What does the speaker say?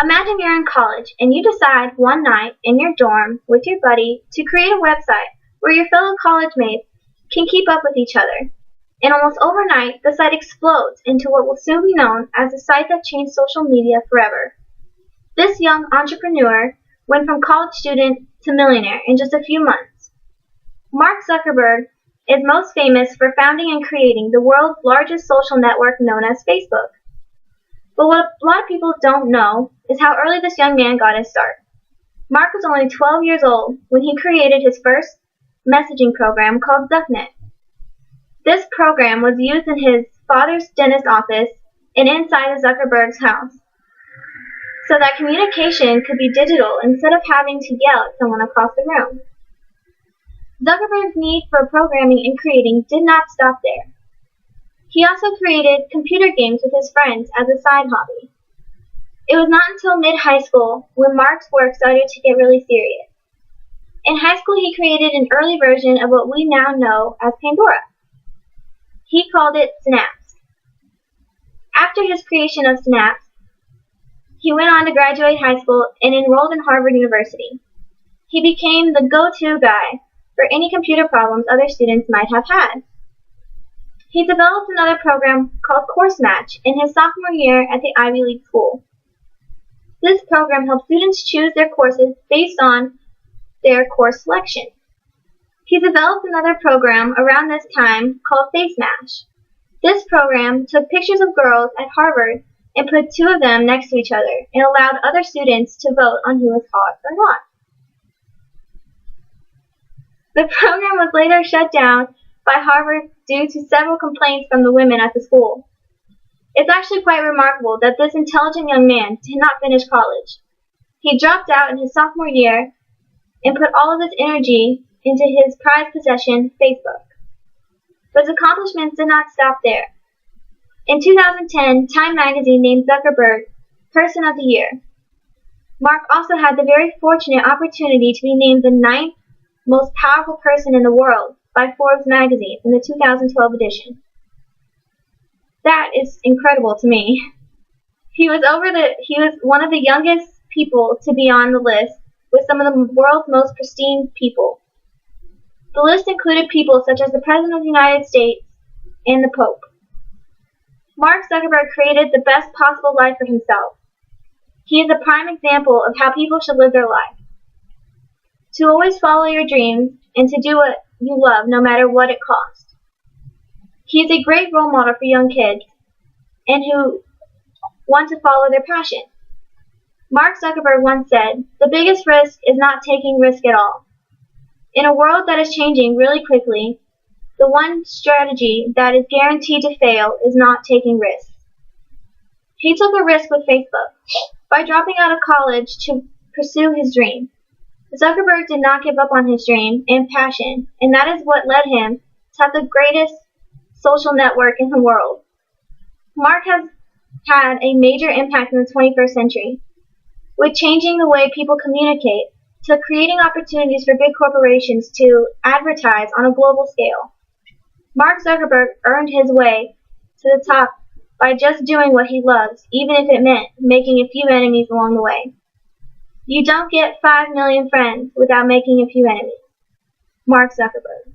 Imagine you're in college and you decide one night in your dorm with your buddy to create a website where your fellow college mates can keep up with each other. And almost overnight, the site explodes into what will soon be known as the site that changed social media forever. This young entrepreneur went from college student to millionaire in just a few months. Mark Zuckerberg is most famous for founding and creating the world's largest social network known as Facebook. But what a lot of people don't know is how early this young man got his start. Mark was only 12 years old when he created his first messaging program called ZuckNet. This program was used in his father's dentist office and inside of Zuckerberg's house, so that communication could be digital instead of having to yell at someone across the room. Zuckerberg's need for programming and creating did not stop there. He also created computer games with his friends as a side hobby. It was not until mid-high school when Mark's work started to get really serious. In high school, he created an early version of what we now know as Pandora. He called it Synapse. After his creation of Synapse, he went on to graduate high school and enrolled in Harvard University. He became the go-to guy for any computer problems other students might have had. He developed another program called CourseMatch in his sophomore year at the Ivy League school. This program helped students choose their courses based on their course selection. He developed another program around this time called FaceMash. This program took pictures of girls at Harvard and put two of them next to each other and allowed other students to vote on who was hot or not. The program was later shut down by Harvard due to several complaints from the women at the school. It's actually quite remarkable that this intelligent young man did not finish college. He dropped out in his sophomore year and put all of his energy into his prized possession, Facebook. But his accomplishments did not stop there. In 2010, Time magazine named Zuckerberg Person of the Year. Mark also had the very fortunate opportunity to be named the 9th most powerful person in the world by Forbes magazine in the 2012 edition. That is incredible to me. He was one of the youngest people to be on the list with some of the world's most pristine people. The list included people such as the President of the United States and the Pope. Mark Zuckerberg created the best possible life for himself. He is a prime example of how people should live their life. To always follow your dreams and to do what you love no matter what it costs. He is a great role model for young kids and who want to follow their passion. Mark Zuckerberg once said, "The biggest risk is not taking risk at all." In a world that is changing really quickly, the one strategy that is guaranteed to fail is not taking risks. He took a risk with Facebook by dropping out of college to pursue his dream. Zuckerberg did not give up on his dream and passion, and that is what led him to have the greatest social network in the world. Mark has had a major impact in the 21st century, with changing the way people communicate, to creating opportunities for big corporations to advertise on a global scale. Mark Zuckerberg earned his way to the top by just doing what he loves, even if it meant making a few enemies along the way. You don't get 5 million friends without making a few enemies. Mark Zuckerberg.